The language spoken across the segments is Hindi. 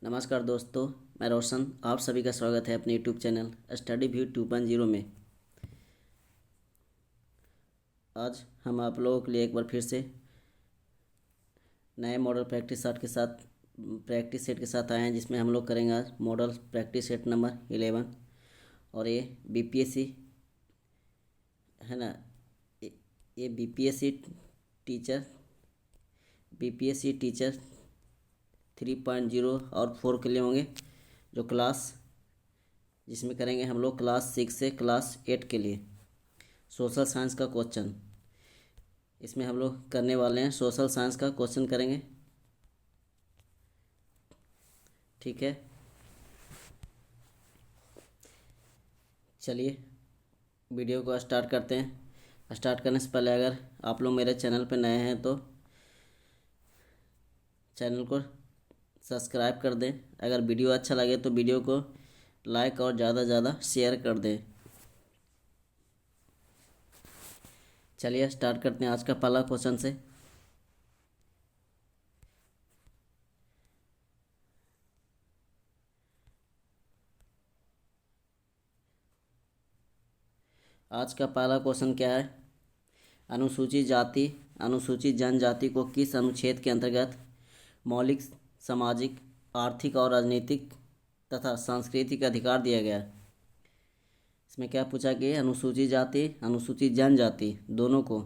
नमस्कार दोस्तों, मैं रोशन। आप सभी का स्वागत है अपने यूट्यूब चैनल स्टडी व्यू 2.0 में। आज हम आप लोगों के लिए एक बार फिर से नए मॉडल प्रैक्टिस सेट के साथ आए हैं, जिसमें हम लोग करेंगे आज मॉडल प्रैक्टिस सेट नंबर 11। और ये बीपीएससी है ना। ये टीचर बीपीएससी टीचर 3.0 और 4 के लिए होंगे, जो जिसमें करेंगे हम लोग क्लास 6 से क्लास 8 के लिए सोशल साइंस का क्वेश्चन। इसमें हम लोग करने वाले हैं सोशल साइंस का क्वेश्चन करेंगे। ठीक है, चलिए वीडियो को स्टार्ट करते हैं। स्टार्ट करने से पहले अगर आप लोग मेरे चैनल पर नए हैं तो चैनल को सब्सक्राइब कर दें। अगर वीडियो अच्छा लगे तो वीडियो को लाइक और ज़्यादा से ज़्यादा शेयर कर दें। चलिए स्टार्ट करते हैं आज का पहला क्वेश्चन से। आज का पहला क्वेश्चन क्या है? अनुसूचित जनजाति को किस अनुच्छेद के अंतर्गत मौलिक सामाजिक, आर्थिक और राजनीतिक तथा सांस्कृतिक अधिकार दिया गया? इसमें क्या पूछा कि अनुसूचित जाति, अनुसूचित जनजाति दोनों को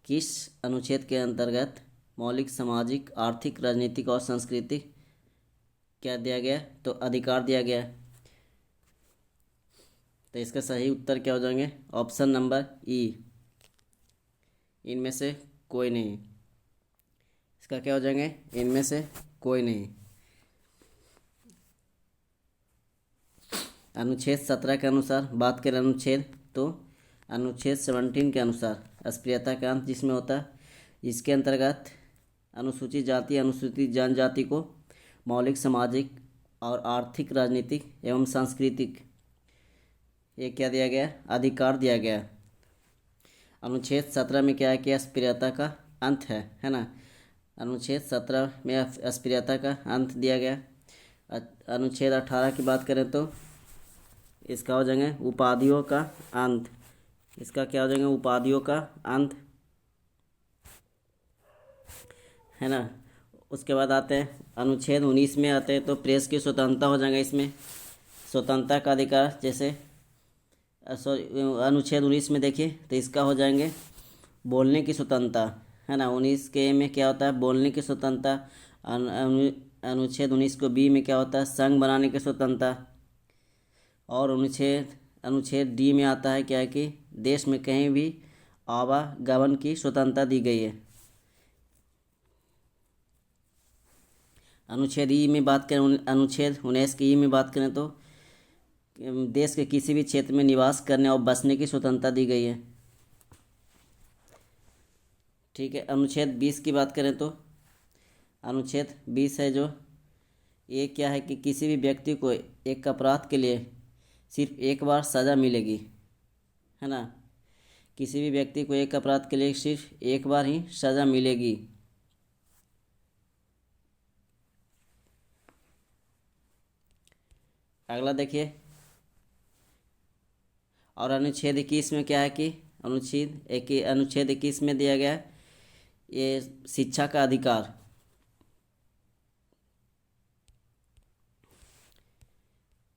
किस अनुच्छेद के अंतर्गत मौलिक सामाजिक, आर्थिक, राजनीतिक और सांस्कृतिक क्या दिया गया? तो अधिकार दिया गया। तो इसका सही उत्तर क्या हो जाएंगे? ऑप्शन नंबर ई, इनमें से कोई नहीं। इसका क्या हो जाएंगे? इनमें से कोई नहीं। अनुच्छेद 17 के अनुसार बात करें तो अनुच्छेद 17 के अनुसार अस्पृश्यता का अंत जिसमें होता है, इसके अंतर्गत अनुसूचित जाति, अनुसूचित जनजाति को मौलिक सामाजिक और आर्थिक, राजनीतिक एवं सांस्कृतिक ये क्या दिया गया? अधिकार दिया गया। अनुच्छेद 17 में क्या है कि अस्पृश्यता का अंत है ना। अनुच्छेद 17 में अस्पृश्यता का अंत दिया गया। अनुच्छेद 18 की बात करें तो इसका हो जाएंगे उपाधियों का अंत। इसका क्या हो जाएंगे? उपाधियों का अंत है ना। उसके बाद आते हैं अनुच्छेद 19 में आते हैं तो प्रेस की स्वतंत्रता हो जाएगा। इसमें स्वतंत्रता का अधिकार, जैसे अनुच्छेद 19 में देखिए तो इसका हो जाएंगे बोलने की स्वतंत्रता है ना। 19 के में क्या होता है? बोलने की स्वतंत्रता। अनुच्छेद 19 को बी में क्या होता है? संघ बनाने की स्वतंत्रता। और अनुच्छेद डी में आता है क्या है कि देश में कहीं भी आवागमन की स्वतंत्रता दी गई है। अनुच्छेद ई में बात करें, अनुच्छेद 19 की ई में बात करें तो देश के किसी भी क्षेत्र में निवास करने और बसने की स्वतंत्रता दी गई है। ठीक है, अनुच्छेद 20 की बात करें तो अनुच्छेद 20 है जो ये क्या है कि किसी भी व्यक्ति को एक अपराध के लिए सिर्फ एक बार सज़ा मिलेगी है ना। किसी भी व्यक्ति को एक अपराध के लिए सिर्फ एक बार ही सज़ा मिलेगी। अगला देखिए, और अनुच्छेद 21 में क्या है कि अनुच्छेद 21 में दिया गया है ये शिक्षा का अधिकार।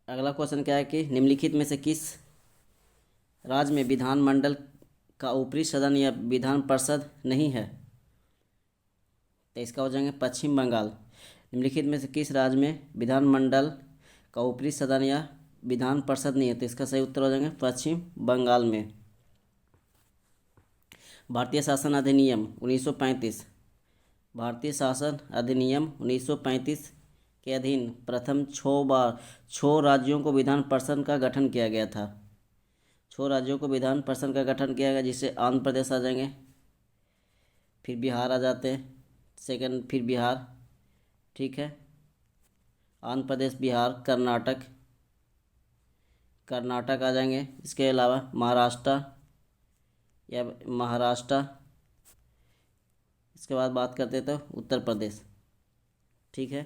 अगला क्वेश्चन क्या है कि निम्नलिखित में से किस राज्य में विधानमंडल का ऊपरी सदन या विधान परिषद नहीं है? तो इसका हो जाएंगे पश्चिम बंगाल। निम्नलिखित में से किस राज्य में विधानमंडल का ऊपरी सदन या विधान परिषद नहीं है? तो इसका सही उत्तर हो जाएंगे पश्चिम बंगाल में। भारतीय शासन अधिनियम 1935, भारतीय शासन अधिनियम 1935 के अधीन प्रथम 6 राज्यों को विधान परिषद का गठन किया गया था। 6 राज्यों को विधान परिषद का गठन किया गया, जिससे आंध्र प्रदेश आ जाएंगे, फिर बिहार आ जाते हैं सेकंड, फिर बिहार। ठीक है, आंध्र प्रदेश, बिहार, कर्नाटक आ जाएंगे। इसके अलावा महाराष्ट्र। इसके बाद बात करते तो उत्तर प्रदेश। ठीक है,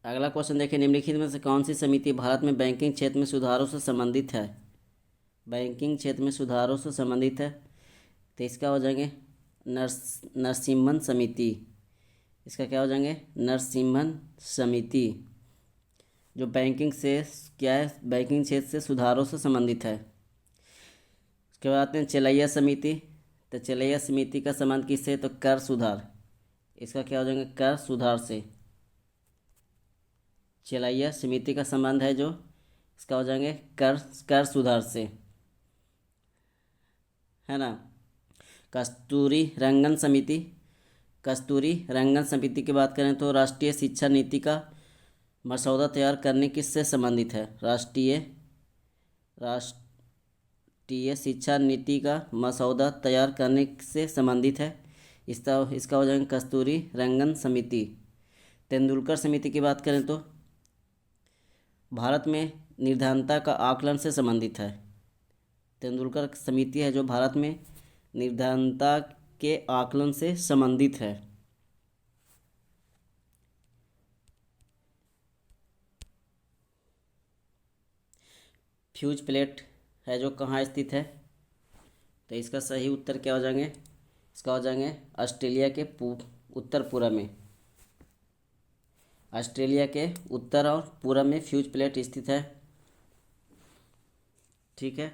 अगला क्वेश्चन देखिए, निम्नलिखित में से कौन सी समिति भारत में बैंकिंग क्षेत्र में सुधारों से संबंधित है? बैंकिंग क्षेत्र में सुधारों से संबंधित है, तो इसका हो जाएंगे नरसिम्हन समिति। इसका क्या हो जाएंगे? नरसिम्हन समिति, जो बैंकिंग से क्या है, बैंकिंग क्षेत्र से सुधारों से संबंधित है। उसके बाद आते हैं चेलैया समिति। तो चेलैया समिति का संबंध किससे? तो कर सुधार। इसका क्या हो जाएंगे? कर सुधार से। चेलैया समिति का संबंध है जो, इसका हो जाएंगे कर सुधार से, है ना। कस्तूरी रंगन समिति। कस्तूरी रंगन समिति की बात करें तो राष्ट्रीय शिक्षा नीति का मसौदा तैयार करने किससे संबंधित है? राष्ट्रीय शिक्षा नीति का मसौदा तैयार करने से संबंधित है। इसका हो जाएगा कस्तूरी रंगन समिति। तेंदुलकर समिति की बात करें तो भारत में निर्धनता का आकलन से संबंधित है। तेंदुलकर समिति है जो भारत में निर्धनता के आकलन से संबंधित है। फ्यूज प्लेट है जो कहाँ स्थित है? तो इसका सही उत्तर क्या हो जाएंगे? इसका हो जाएंगे ऑस्ट्रेलिया के उत्तर पूर्व में। ऑस्ट्रेलिया के उत्तर और पूर्व में फ्यूज प्लेट स्थित है। ठीक है,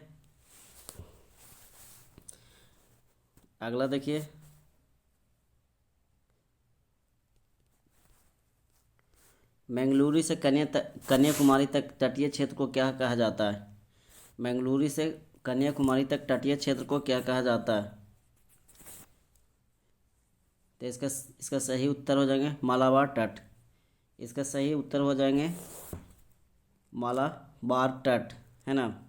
अगला देखिए, मंगलुरु से कन्याकुमारी तक तटीय क्षेत्र को क्या कहा जाता है? मंगलुरु से कन्याकुमारी तक तटीय क्षेत्र को क्या कहा जाता है? तो इसका सही उत्तर हो जाएंगे मालाबार तट। इसका सही उत्तर हो जाएंगे मालाबार तट, है ना।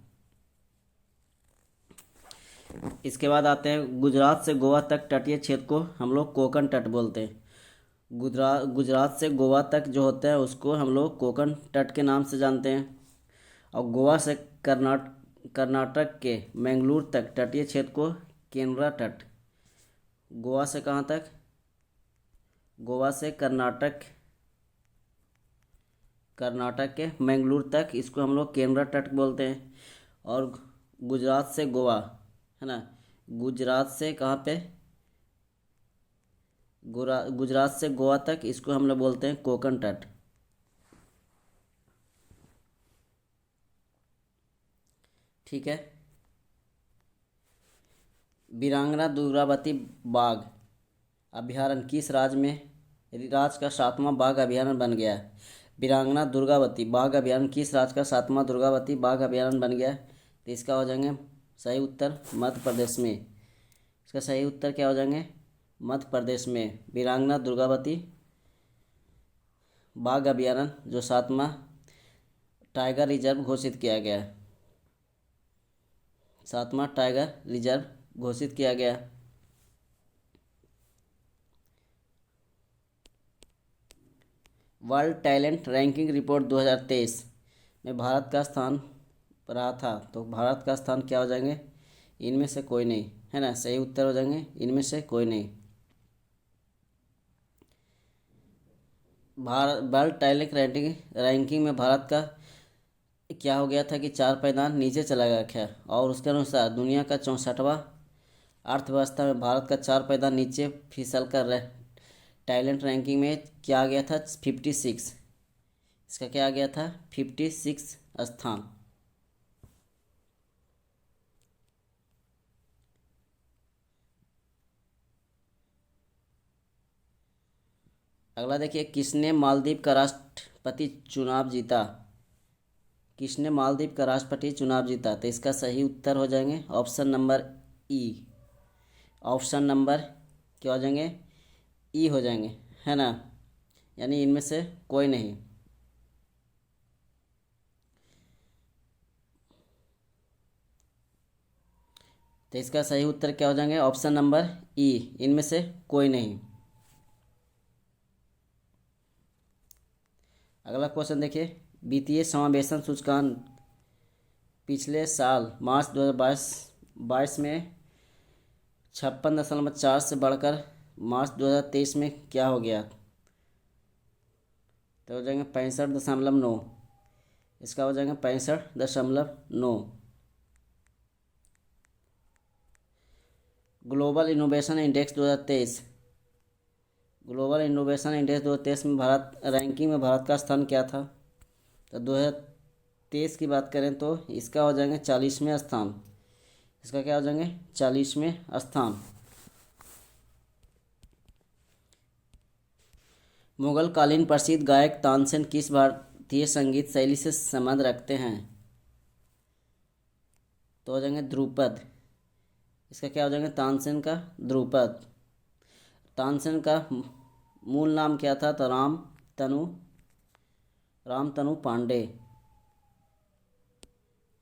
इसके बाद आते हैं गुजरात से गोवा तक तटीय क्षेत्र को हम लोग कोंकण तट बोलते हैं। गुजरात से गोवा तक जो होता है उसको हम लोग कोंकण तट के नाम से जानते हैं। और गोवा से कर्नाटक के मंगलुरु तक तटीय क्षेत्र को केनरा तट। गोवा से कहाँ तक? गोवा से कर्नाटक के मंगलुरु तक इसको हम लोग केनरा तट बोलते हैं। और गुजरात से गोवा, है ना, गुजरात से कहाँ पे? गुजरात से गोवा तक इसको हम लोग बोलते हैं कोंकण तट। ठीक है, वीरांगना दुर्गावती बाघ अभ्यारण्य किस राज्य का 7वां बाघ अभ्यारण्य बन गया है? वीरांगना दुर्गावती बाघ अभ्यारण्य किस राज्य का 7वां दुर्गावती बाघ अभ्यारण्य बन गया है? तो इसका हो जाएंगे सही उत्तर मध्य प्रदेश में। इसका सही उत्तर क्या हो जाएंगे? मध्य प्रदेश में वीरांगना दुर्गावती बाघ अभ्यारण्य जो 7वां टाइगर रिजर्व घोषित किया गया है। 7वां टाइगर रिजर्व घोषित किया गया। वर्ल्ड टैलेंट रैंकिंग रिपोर्ट 2023 में भारत का स्थान रहा था, तो भारत का स्थान क्या हो जाएंगे? इनमें से कोई नहीं, है ना। सही उत्तर हो जाएंगे इनमें से कोई नहीं। वर्ल्ड टैलेंट रैंकिंग में भारत का क्या हो गया था कि 4 पायदान नीचे चला गया था। और उसके अनुसार दुनिया का 64वां अर्थव्यवस्था में भारत का 4 पायदान नीचे फिसल कर टैलेंट रैंकिंग में क्या आ गया था? 56। इसका क्या आ गया था? 56 स्थान। अगला देखिए, किसने मालदीव का राष्ट्रपति चुनाव जीता? किसने मालदीव का राष्ट्रपति चुनाव जीता? तो इसका सही उत्तर हो जाएंगे ऑप्शन नंबर ई। ऑप्शन नंबर क्या हो जाएंगे? ई हो जाएंगे, है ना, यानी इनमें से कोई नहीं। तो इसका सही उत्तर क्या हो जाएंगे? ऑप्शन नंबर ई, इनमें से कोई नहीं। अगला क्वेश्चन देखिए, वित्तीय समावेशन सूचकांक पिछले साल मार्च 2022 में 56.4 से बढ़कर मार्च 2023 में क्या हो गया? तो हो जाएंगे 65.9। इसका हो जाएंगे 65.9। Global innovation index 2023। Global innovation index 2023 में भारत रैंकिंग में भारत का स्थान क्या था? तो 2023 की बात करें तो इसका हो जाएंगे 40वें स्थान। इसका क्या हो जाएंगे? 40वें स्थान। मुगल कालीन प्रसिद्ध गायक तानसेन किस भारतीय संगीत शैली से संबंध रखते हैं? तो हो जाएंगे ध्रुपद। इसका क्या हो जाएंगे? तानसेन का ध्रुपद। तानसेन का मूल नाम क्या था? तो रामतनु पांडे,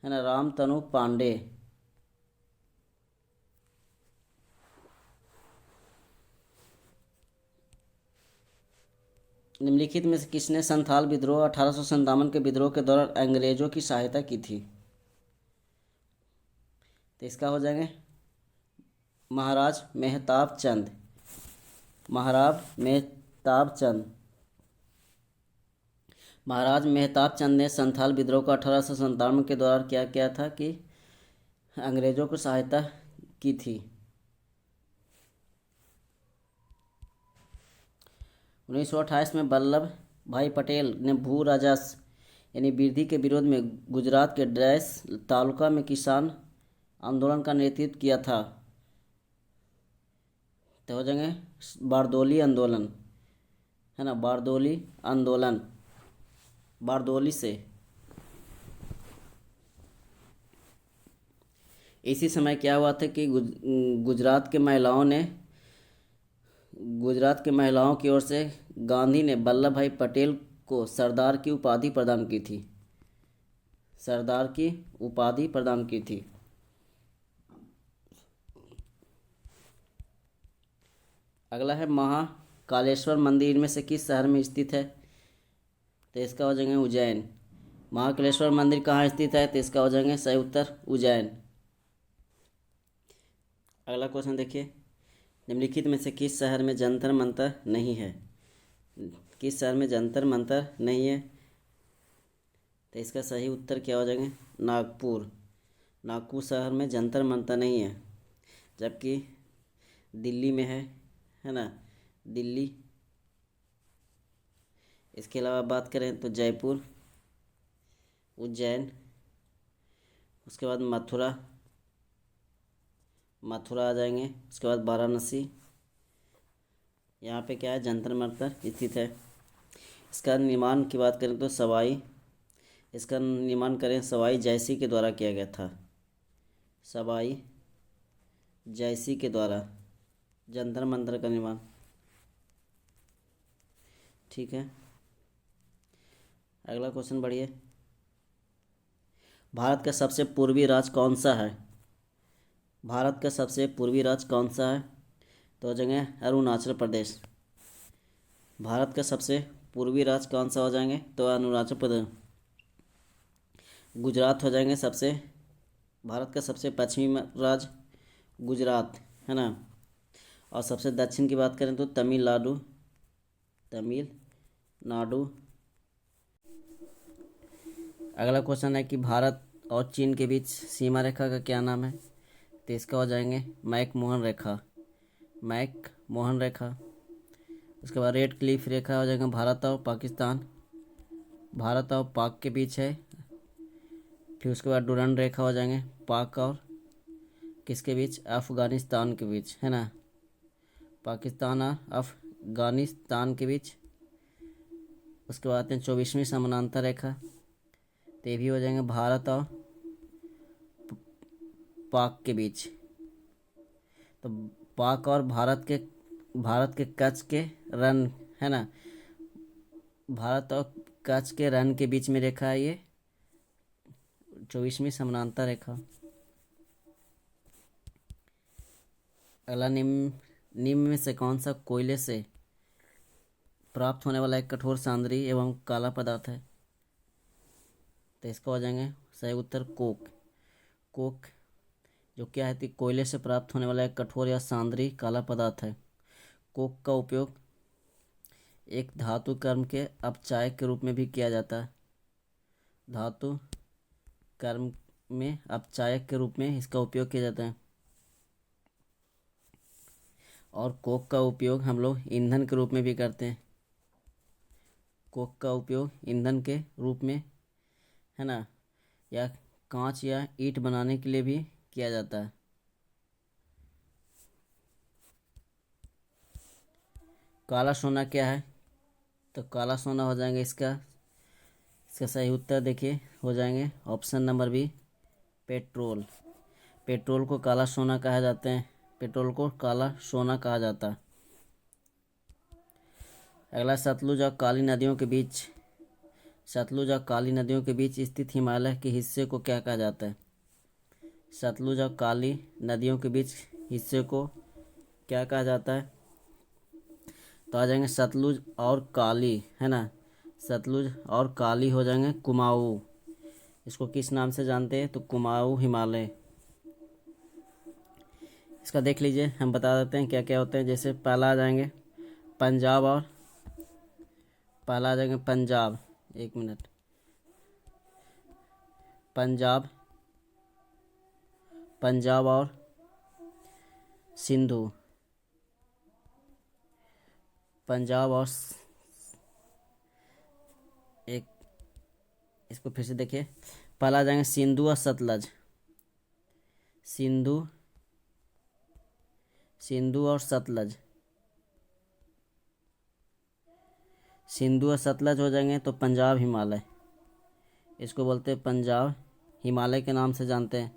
है ना, रामतनु पांडे। निम्नलिखित में से किसने संथाल विद्रोह 1857 के विद्रोह के दौरान अंग्रेजों की सहायता की थी? तो इसका हो जाएंगे महाराज मेहताब चंद। महाराज मेहताब चंद। महाराज मेहताब चंद ने संथाल विद्रोह को 1857 के दौरान क्या किया था कि अंग्रेजों को सहायता की थी। 1928 में वल्लभ भाई पटेल ने भू राजस्व यानी वृद्धि के विरोध में गुजरात के डैश तालुका में किसान आंदोलन का नेतृत्व किया था। तो हो जाएंगे बारदोली आंदोलन, है ना, बारदोली आंदोलन, बारदोली से। इसी समय क्या हुआ था कि गुजरात के महिलाओं की ओर से गांधी ने वल्लभ भाई पटेल को सरदार की उपाधि प्रदान की थी। सरदार की उपाधि प्रदान की थी। अगला है महाकालेश्वर मंदिर में से किस शहर में स्थित है? तो इसका हो जाएंगे उज्जैन। महाकालेश्वर मंदिर कहाँ स्थित है? तो इसका हो जाएंगे सही उत्तर उज्जैन। अगला क्वेश्चन देखिए, निम्नलिखित में से किस शहर में जंतर मंतर नहीं है? किस शहर में जंतर मंतर नहीं है? तो इसका सही उत्तर क्या हो जाएंगे? नागपुर। नागपुर शहर में जंतर मंतर नहीं है, जबकि दिल्ली में है ना, दिल्ली। इसके अलावा बात करें तो जयपुर, उज्जैन, उसके बाद मथुरा आ जाएंगे, उसके बाद वाराणसी। यहाँ पे क्या है? जंतर मंतर स्थित है। इसका निर्माण की बात करें तो इसका निर्माण सवाई जयसी के द्वारा किया गया था। सवाई जयसी के द्वारा जंतर मंतर का निर्माण। ठीक है, अगला क्वेश्चन बढ़िए। भारत का सबसे पूर्वी राज्य कौन सा है? भारत का सबसे पूर्वी राज्य कौन सा है? तो हो जाएंगे अरुणाचल प्रदेश। भारत का सबसे पूर्वी राज्य कौन सा हो जाएंगे? तो अरुणाचल प्रदेश। गुजरात हो जाएंगे भारत का सबसे पश्चिमी राज्य गुजरात, है ना। और सबसे दक्षिण की बात करें तो तमिलनाडु। अगला क्वेश्चन है कि भारत और चीन के बीच सीमा रेखा का क्या नाम है? तो इसका हो जाएंगे मैकमोहन रेखा। उसके बाद रेड क्लिफ रेखा हो जाएगा भारत और पाक के बीच है। फिर उसके बाद डुरंड रेखा हो जाएंगे पाक और किसके बीच? अफगानिस्तान के बीच, है ना, पाकिस्तान और अफगानिस्तान के बीच। उसके बाद आते हैं 24वीं समानांतर रेखा, तो ये भी हो जाएंगे भारत और पाक के बीच। तो पाक और भारत के कच्छ के रन, है ना, भारत और कच्छ के रन के बीच में रेखा है ये 24वीं समानांतर रेखा। अगला निम्न में से कौन सा कोयले से प्राप्त होने वाला एक कठोर सांद्री एवं काला पदार्थ है? तो इसका हो जाएंगे सही उत्तर कोक जो क्या है? कोयले से प्राप्त होने वाला एक कठोर या सांद्री काला पदार्थ है। कोक का उपयोग एक धातु कर्म के अपचायक के रूप में भी किया जाता है। धातु कर्म में अपचायक के रूप में इसका उपयोग किया जाता है। और कोक का उपयोग हम लोग ईंधन के रूप में भी करते हैं। कोक का उपयोग ईंधन के रूप में, है ना, या कांच या ईंट बनाने के लिए भी किया जाता है। काला सोना क्या है? तो काला सोना हो जाएंगे इसका सही उत्तर देखिए हो जाएंगे option number B, petrol. Petrol को काला सोना कहा जाता है। पेट्रोल को काला सोना कहा जाता है। अगला, सतलुज और काली नदियों के बीच, सतलुज और काली नदियों के बीच स्थित हिमालय के हिस्से को क्या कहा जाता है? सतलुज और काली नदियों के बीच हिस्से को क्या कहा जाता है? तो आ जाएंगे सतलुज और काली, है ना, सतलुज और काली हो जाएंगे कुमाऊं। इसको किस नाम से जानते हैं? तो कुमाऊं हिमालय। इसका देख लीजिए, हम बता देते हैं क्या क्या होते हैं। जैसे पहला आ जाएंगे पंजाब और, पहला आ जाएंगे पंजाब, एक मिनट, पंजाब, पंजाब और सिंधु, पंजाब और एक, इसको फिर से देखिए, पहला आ जाएंगे सिंधु और सतलज, सिंधु, सिंधु और सतलज, सिंधु और सतलज हो जाएंगे तो पंजाब हिमालय, इसको बोलते हैं पंजाब हिमालय के नाम से जानते हैं।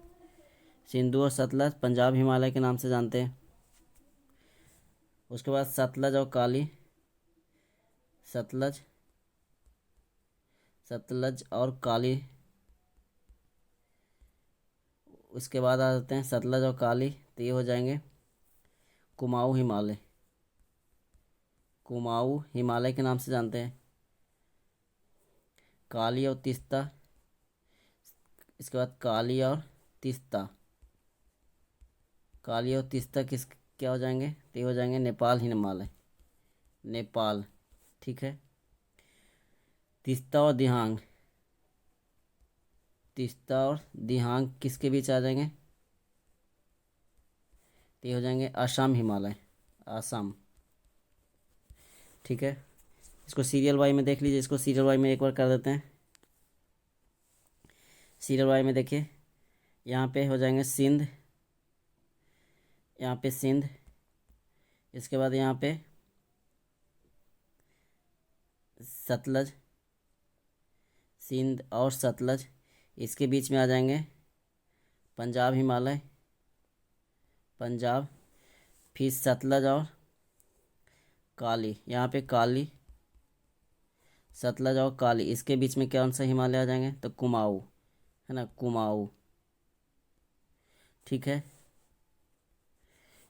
सिंधु और सतलज पंजाब हिमालय के नाम से जानते हैं। उसके बाद सतलज और काली, सतलज, सतलज और काली, उसके बाद आ जाते हैं सतलज और काली, तो ये हो जाएंगे कुमाऊं हिमालय, कुमाऊं हिमालय के नाम से जानते हैं। काली और तीस्ता, इसके बाद काली और तीस्ता, काली और तीस्ता किस क्या हो जाएंगे? तो ये हो जाएंगे नेपाल हिमालय, नेपाल, ठीक है। तीस्ता और दिहांग, तीस्ता और दिहांग किसके बीच आ जाएंगे? तो ये हो जाएंगे असम हिमालय, असम, ठीक है। इसको सीरियल वाई में देख लीजिए, इसको सीरियल वाई में एक बार कर देते हैं। सीरियल वाई में देखिए, यहाँ पे हो जाएंगे सिंध, यहाँ पे सिंध, इसके बाद यहाँ पे सतलज, सिंध और सतलज, इसके बीच में आ जाएंगे पंजाब हिमालय, पंजाब, फिर सतलज और काली, यहाँ पे काली, सतलज और काली, इसके बीच में कौन सा हिमालय आ जाएंगे? तो कुमाऊं, है ना, कुमाऊं, ठीक है।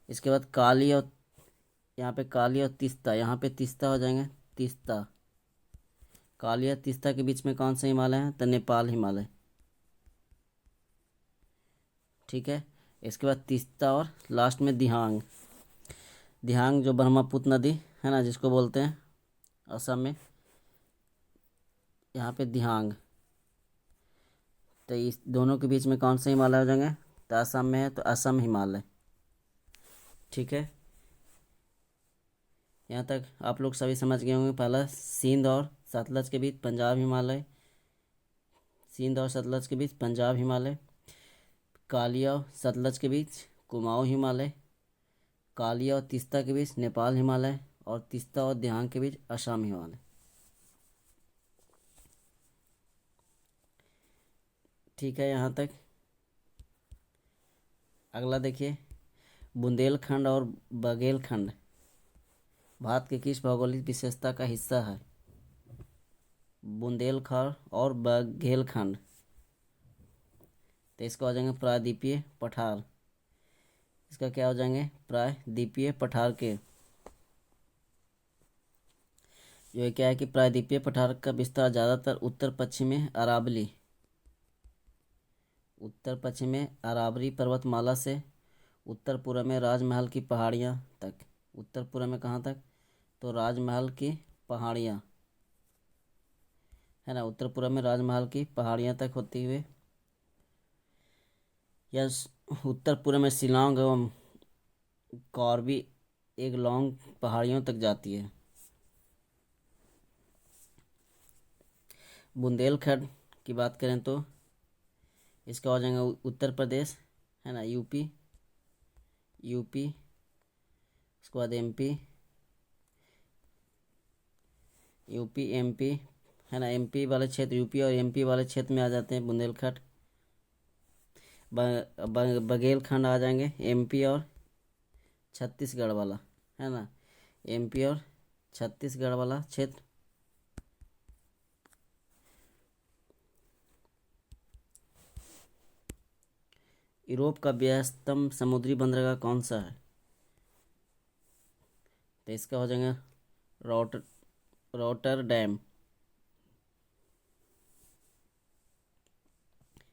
इसके बाद काली और, यहाँ पे काली और तीस्ता, यहाँ पे तीस्ता हो जाएंगे, तीस्ता, काली और तीस्ता के बीच में कौन सा हिमालय है? तो नेपाल हिमालय, ठीक है। इसके बाद तीस्ता और लास्ट में दिहांग, दिहांग जो ब्रह्मपुत्र नदी है ना जिसको बोलते हैं असम में, यहाँ पे दिहांग, तो इस दोनों के बीच में कौन सा हिमालय हो जाएंगे? तो असम में है तो असम हिमालय, ठीक है। यहाँ तक आप लोग सभी समझ गए होंगे। पहला सिंध और सतलज के बीच पंजाब हिमालय, सिंध और सतलज के बीच पंजाब हिमालय, काली और सतलज के बीच कुमाऊं हिमालय, काली और तीस्ता के बीच नेपाल हिमालय, और तीस्ता और दिहांग के बीच असम हिमालय, ठीक है। यहाँ तक अगला देखिए, बुंदेलखंड और बघेलखंड भारत के किस भौगोलिक विशेषता का हिस्सा है? बुंदेलखंड और बघेलखंड, तो इसका हो जाएंगे प्रायद्वीपीय पठार, इसका क्या हो जाएंगे? प्रायद्वीपीय पठार के, जो क्या है कि प्रायद्वीपीय पठार का विस्तार ज़्यादातर उत्तर पश्चिम में अरावली, उत्तर पश्चिम में अरावली पर्वतमाला से उत्तर पूर्व में राजमहल की पहाड़ियाँ तक, उत्तर पूर्व में कहाँ तक? तो राजमहल की पहाड़ियाँ, है ना, उत्तर पूर्व में राजमहल की पहाड़ियाँ तक होती हुए, या उत्तर पूर्व में शिलांग एवं कॉर्बी एक लॉन्ग पहाड़ियों तक जाती है। बुंदेलखंड की बात करें तो इसका हो जाएगा उत्तर प्रदेश, है ना, यूपी, यूपी, उसके बाद एमपी, यूपी एमपी, है ना, एमपी वाले क्षेत्र, यूपी और एमपी वाले क्षेत्र में आ जाते हैं बुंदेलखंड। बघेलखंड आ जाएंगे एमपी और छत्तीसगढ़ वाला, है ना, एमपी और छत्तीसगढ़ वाला क्षेत्र। यूरोप का व्यस्तम समुद्री बंदरगाह कौन सा है? तो इसका हो जाएगा रोटरडैम।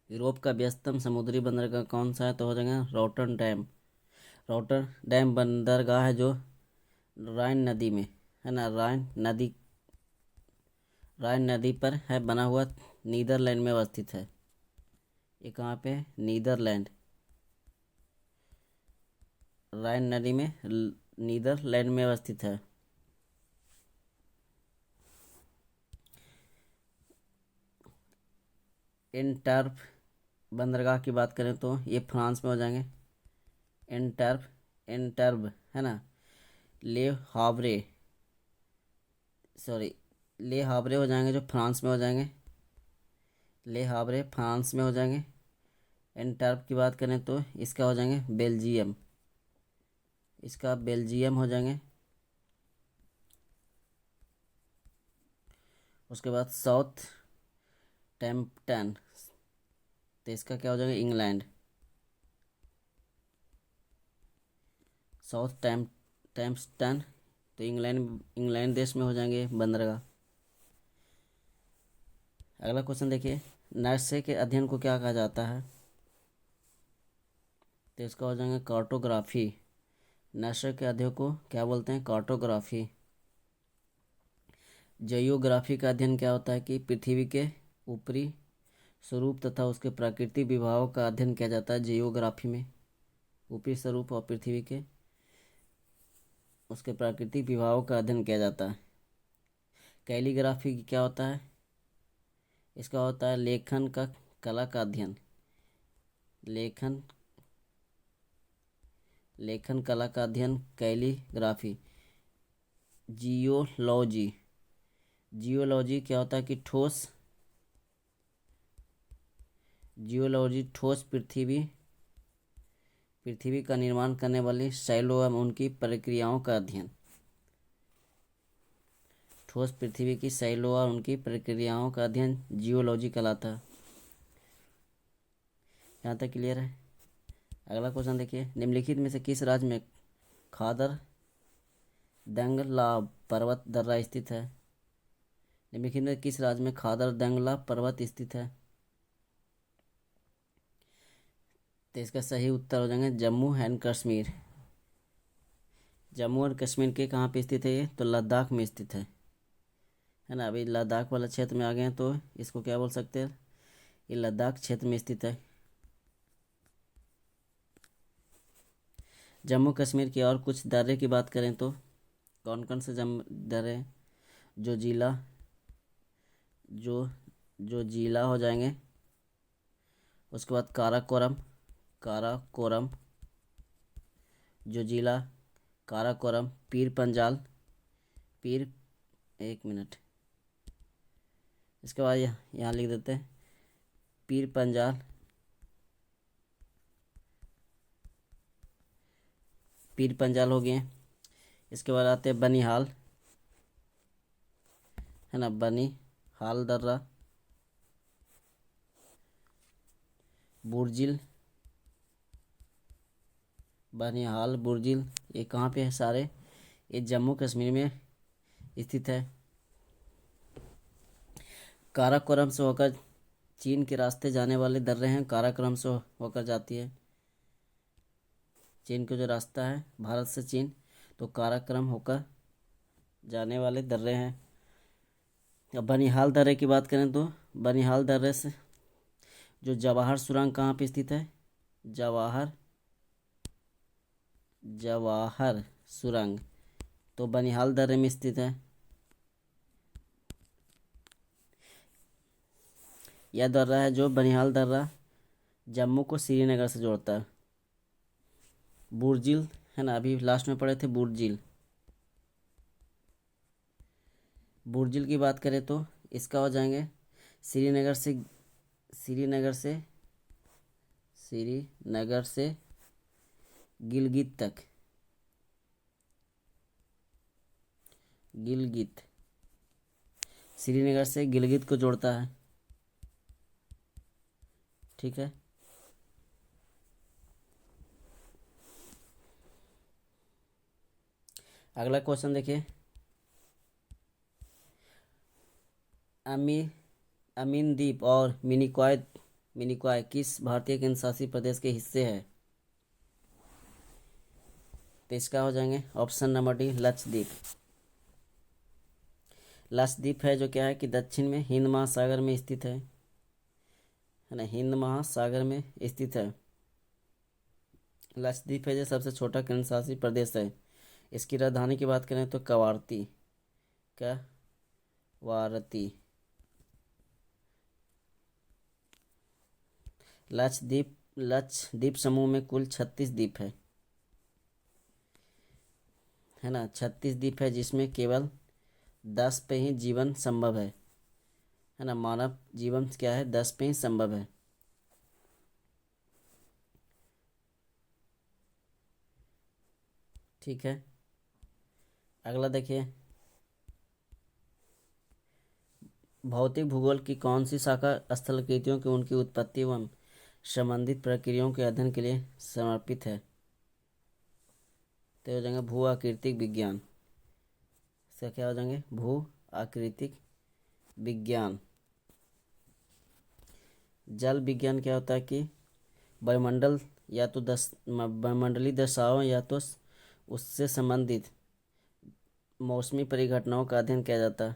यूरोप का व्यस्तम समुद्री बंदरगाह कौन सा है? तो हो जाएगा रोटरडैम। रोटरडैम बंदरगाह है जो राइन नदी में, है ना, राइन नदी पर है बना हुआ, नीदरलैंड में अवस्थित है। ये कहाँ पे है? नीदरलैंड, राइन नदी में नीदरलैंड में अवस्थित है। एंटवर्प बंदरगाह की बात करें तो ये फ्रांस में हो जाएंगे। एंटवर्प, है ना, ले हावरे, सॉरी, ले हावरे हो जाएंगे जो फ्रांस में हो जाएंगे। ले हावरे फ्रांस में हो जाएंगे। एंटवर्प की बात करें तो इसका हो जाएंगे बेल्जियम, इसका बेल्जियम हो जाएंगे। उसके बाद साउथ टैम्पटन, तो इसका क्या हो जाएगा? इंग्लैंड। साउथ टैम्पटन तो इंग्लैंड देश में हो जाएंगे बंदरगाह। अगला क्वेश्चन देखिए, नक्शे के अध्ययन को क्या कहा जाता है? तो इसका हो जाएगा कार्टोग्राफी। नक्शे के अध्ययन को क्या बोलते हैं? कार्टोग्राफी। जियोग्राफी का अध्ययन क्या होता है कि पृथ्वी के ऊपरी स्वरूप तथा उसके प्राकृतिक विभागों का अध्ययन किया जाता है जियोग्राफी में। ऊपरी स्वरूप और पृथ्वी के उसके प्राकृतिक विभागों का अध्ययन किया जाता है। कैलीग्राफी क्या होता है? इसका होता है लेखन का कला का अध्ययन। लेखन कला का अध्ययन कैलीग्राफी। जियोलॉजी क्या होता है कि ठोस पृथ्वी का निर्माण करने वाली शैलों एवं उनकी प्रक्रियाओं का अध्ययन। ठोस पृथ्वी की शैलों और उनकी प्रक्रियाओं का अध्ययन जियोलॉजी कहलाता है। यहाँ तक क्लियर है? अगला क्वेश्चन देखिए, निम्नलिखित में से किस राज्य में खादर दंगला पर्वत दर्रा स्थित है? निम्नलिखित में किस राज्य में खादर दंगला पर्वत स्थित है? तो इसका सही उत्तर हो जाएंगे जम्मू एंड कश्मीर। जम्मू और कश्मीर के कहाँ पे स्थित है ये? तो लद्दाख में स्थित है ना। अभी लद्दाख वाला क्षेत्र में आ गए हैं तो इसको क्या बोल सकते हैं? ये लद्दाख क्षेत्र में स्थित है। जम्मू कश्मीर की और कुछ दर्रे की बात करें तो कौन कौन से दर्रे हैं? जो जिला हो जाएंगे। उसके बाद काराकोरम, जो जिला काराकोरम, पीर पंजाल, एक मिनट, इसके बाद यहाँ लिख देते हैं पीर पंजाल हो गए। इसके बाद आते हैं बनिहाल, है ना, बनिहाल दर्रा, बनिहाल बुर्जिल, ये कहाँ पे है सारे? ये जम्मू कश्मीर में स्थित है। काराकोरम से होकर चीन के रास्ते जाने वाले दर्रे हैं, काराकोरम से होकर जाती है। चीन का जो रास्ता है भारत से चीन, तो काराकोरम होकर जाने वाले दर्रे हैं। अब बनिहाल दर्रे की बात करें तो बनिहाल दर्रे से जो जवाहर सुरंग कहाँ पे स्थित है? जवाहर जवाहर सुरंग तो बनिहाल दर्रे में स्थित है। यह दर्रा है जो बनिहाल दर्रा जम्मू को श्रीनगर से जोड़ता है। बुर्जिल है ना, अभी लास्ट में पढ़े थे बुर्जिल। बुर्जिल की बात करें तो इसका हो जाएंगे श्रीनगर से श्रीनगर से श्रीनगर से गिलगित तक। गिलगित श्रीनगर से गिलगित को जोड़ता है। ठीक है। अगला क्वेश्चन देखिए, अमीन द्वीप और मिनिकॉय किस भारतीय केंद्र शासित प्रदेश के हिस्से है? तो इसका हो जाएंगे option number D Lakshadweep. Lakshadweep है जो क्या है कि दक्षिण में हिंद महासागर में स्थित है ना, हिंद महासागर में स्थित है। लक्षद्वीप है जो सबसे छोटा केंद्र शासित प्रदेश है। इसकी राजधानी की बात करें तो कवारती। लक्षद्वीप समूह में कुल 36 द्वीप है ना, 36 द्वीप है जिसमें केवल 10 पे ही जीवन संभव है ना, मानव जीवन क्या है 10 पे ही संभव है। ठीक है। अगला देखिए, भौतिक भूगोल की कौन सी शाखा स्थलाकृतियों की उनकी उत्पत्ति एवं संबंधित प्रक्रियाओं के अध्ययन के लिए समर्पित है? तो हो जाएंगे भू आकृतिक विज्ञान। इसका क्या हो जाएंगे भू आकृतिक विज्ञान। जल विज्ञान क्या होता है कि वायुमंडल या तो वायुमंडलीय दशाओं या तो उससे संबंधित मौसमी परिघटनाओं का अध्ययन किया जाता है।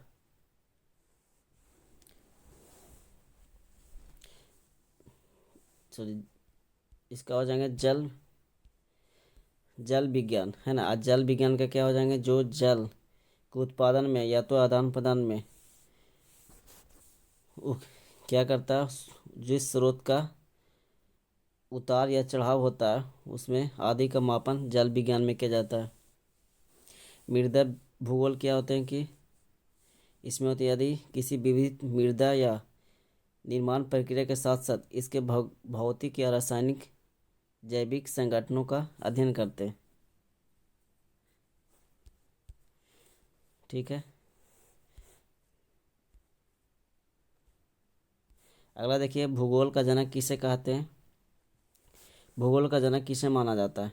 सॉरी, इसका हो जाएंगे जल विज्ञान है ना। आज जल विज्ञान का क्या हो जाएंगे जो जल के उत्पादन में या तो आदान प्रदान में क्या करता है, जिस स्रोत का उतार या चढ़ाव होता है उसमें आदि का मापन जल विज्ञान में किया जाता है। मृदा भूगोल क्या होते हैं कि इसमें होती है यदि किसी विविध मृदा या निर्माण प्रक्रिया के साथ साथ इसके भौतिक या रासायनिक जैविक संगठनों का अध्ययन करते हैं। ठीक है। अगला देखिए, भूगोल का जनक किसे कहते हैं? भूगोल का जनक किसे माना जाता है?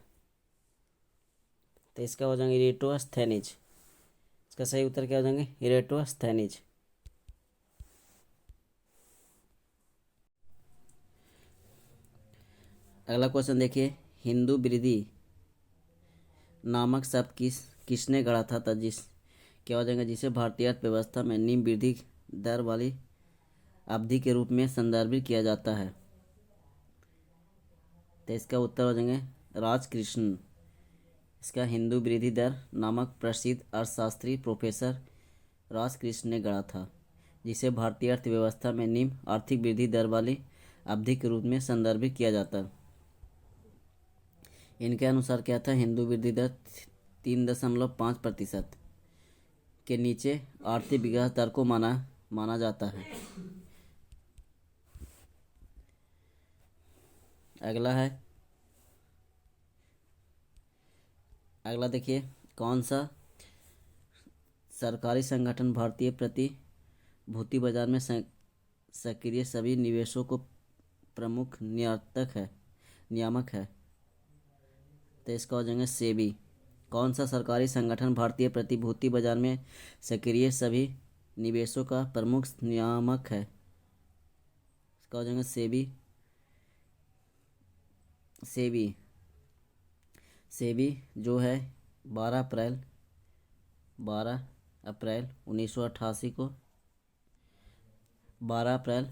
तो इसका हो जाएंगे इरेटोस्थेनीज। इसका सही उत्तर क्या हो जाएंगे इरेटोस्थेनीज। अगला क्वेश्चन देखिए, हिंदू वृद्धि नामक शब्द किसने गढ़ा था जिस क्या हो जाएगा जिसे भारतीय अर्थव्यवस्था में निम्न वृद्धि दर वाली अवधि के रूप में संदर्भित किया जाता है? तो इसका उत्तर हो जाएंगे राजकृष्ण। इसका हिंदू वृद्धि दर नामक प्रसिद्ध अर्थशास्त्री प्रोफेसर राजकृष्ण ने गढ़ा था, जिसे भारतीय अर्थव्यवस्था में निम्न आर्थिक वृद्धि दर वाली अवधि के रूप में संदर्भित किया जाता है। इनके अनुसार क्या था, हिंदू वृद्धि दर 3.5% के नीचे आर्थिक विकास दर को माना जाता है। अगला देखिए, कौन सा सरकारी संगठन भारतीय प्रतिभूति बाजार में सक्रिय सभी निवेशों को प्रमुख नियामक है? तो इसका हो जाएंगे सेबी। कौन सा सरकारी संगठन भारतीय प्रतिभूति बाजार में सक्रिय सभी निवेशों का प्रमुख नियामक है? इसका हो जाएंगे सेबी जो है 12 अप्रैल अप्रैल 1988 को, 12 अप्रैल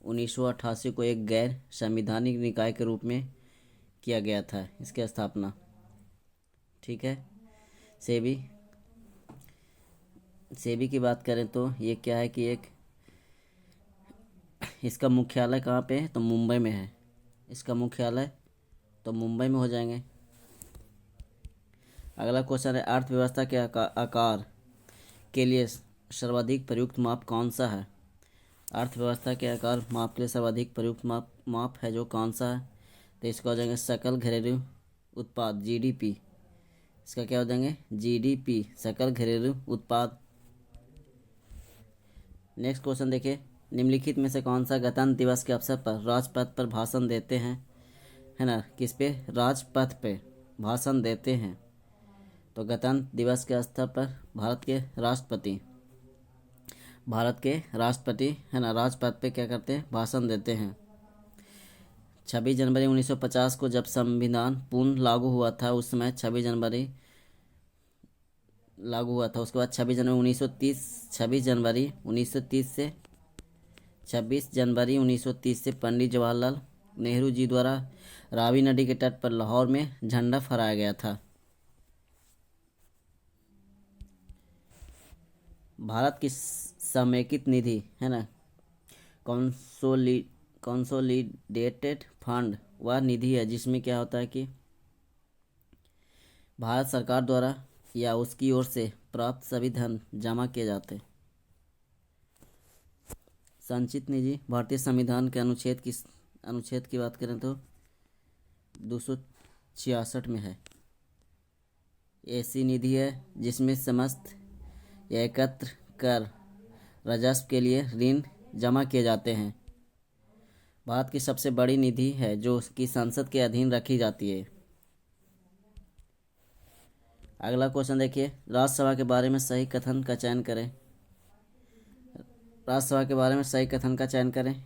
1988 को एक गैर संवैधानिक निकाय के रूप में किया गया था इसकी स्थापना। ठीक है। सेबी सेबी की बात करें तो ये क्या है कि एक इसका मुख्यालय कहाँ पे है तो मुंबई में है। इसका मुख्यालय तो मुंबई में हो जाएंगे। अगला क्वेश्चन है अर्थव्यवस्था के आकार के लिए सर्वाधिक प्रयुक्त माप कौन सा है। अर्थव्यवस्था के आकार माप के लिए सर्वाधिक प्रयुक्त माप है जो कौन सा है तो इसका हो जाएंगे सकल घरेलू उत्पाद, जीडीपी। इसका क्या हो जाएंगे जीडीपी, सकल घरेलू उत्पाद। नेक्स्ट क्वेश्चन देखिए, निम्नलिखित में से कौन सा गणतंत्र दिवस के अवसर पर राजपथ पर भाषण देते हैं, है ना, किस पे राजपथ पे भाषण देते हैं तो गणतंत्र दिवस के अवसर पर भारत के राष्ट्रपति है ना राजपथ पे क्या करते हैं भाषण देते हैं। 26 जनवरी 1950 को जब संविधान पूर्ण लागू हुआ था उस समय 26 जनवरी लागू हुआ था। उसके बाद 26 जनवरी 1930 से पंडित जवाहरलाल नेहरू जी द्वारा रावी नदी के तट पर लाहौर में झंडा फहराया गया था। भारत की समेकित निधि है ना कंसोलिडेटेड फंड वह निधि है जिसमें क्या होता है कि भारत सरकार द्वारा या उसकी ओर से प्राप्त सभी धन जमा किए जाते हैं। संचित निधि भारतीय संविधान के अनुच्छेद की बात करें तो 266 में है। ऐसी निधि है जिसमें समस्त या एकत्र कर राजस्व के लिए ऋण जमा किए जाते हैं। भारत की सबसे बड़ी निधि है जो कि संसद के अधीन रखी जाती है। अगला क्वेश्चन देखिए, राज्यसभा के बारे में सही कथन का चयन करें। राज्यसभा के बारे में सही कथन का चयन करें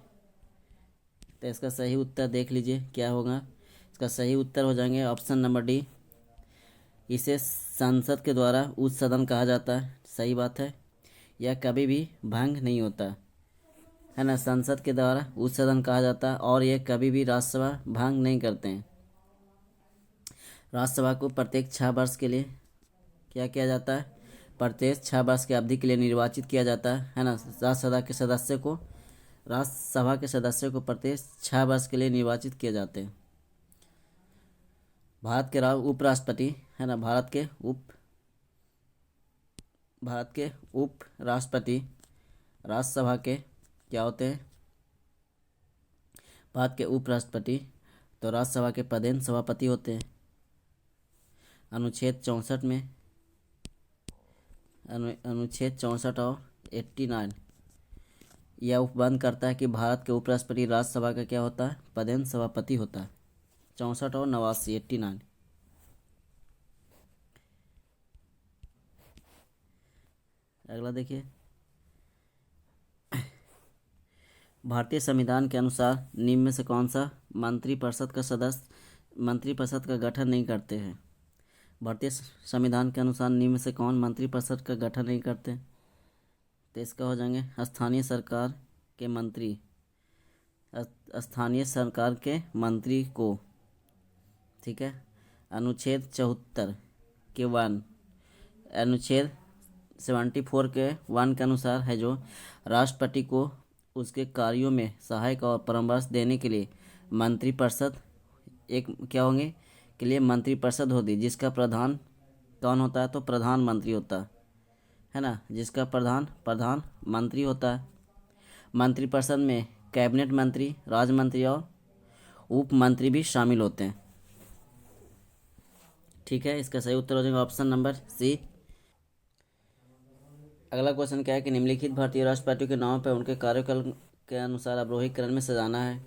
तो इसका सही उत्तर देख लीजिए क्या होगा। इसका सही उत्तर हो जाएंगे ऑप्शन नंबर डी, इसे संसद के द्वारा उच्च सदन कहा जाता है। सही बात है, यह कभी भी भंग नहीं होता है ना, संसद के द्वारा उच्च सदन कहा जाता है और यह कभी भी राज्यसभा भंग नहीं करते हैं। राज्यसभा को प्रत्येक 6 वर्ष के लिए क्या किया जाता है, प्रत्येक 6 वर्ष की अवधि के लिए निर्वाचित किया जाता है ना। राज्यसभा के सदस्य को प्रत्येक 6 वर्ष के लिए निर्वाचित किए जाते हैं। भारत के उपराष्ट्रपति है ना, भारत के उप राष्ट्रपति राज्यसभा के क्या होते हैं, भारत के उपराष्ट्रपति तो राज्यसभा के पदेन सभापति होते हैं। अनुच्छेद 64 में अनुच्छेद 64 और 89 यह उपबंध करता है कि भारत के उपराष्ट्रपति राज्यसभा का क्या होता है पदेन सभापति होता है। 64 और 89 89। अगला देखिए, भारतीय संविधान के अनुसार निम्न में से कौन सा मंत्रिपरिषद का गठन नहीं करते हैं। भारतीय संविधान के अनुसार निम्न में से कौन मंत्रिपरिषद का गठन नहीं करते तो इसका हो जाएंगे स्थानीय सरकार के मंत्री को। ठीक है। अनुच्छेद 74 के 1 अनुच्छेद 74 के 1 के अनुसार है जो राष्ट्रपति को उसके कार्यों में सहायक और परामर्श देने के लिए मंत्रिपरिषद एक क्या होंगे के लिए मंत्रिपरिषद होती है, जिसका प्रधान कौन होता है तो प्रधानमंत्री होता है ना, जिसका प्रधानमंत्री होता है। मंत्रिपरिषद में कैबिनेट मंत्री, राज्य मंत्री और उप मंत्री भी शामिल होते हैं। ठीक है, इसका सही उत्तर हो जाएगा ऑप्शन नंबर सी। अगला क्वेश्चन क्या है कि निम्नलिखित भारतीय राष्ट्रपतियों के नाम पर उनके कार्यकाल के अनुसार अवरोही क्रम में सजाना है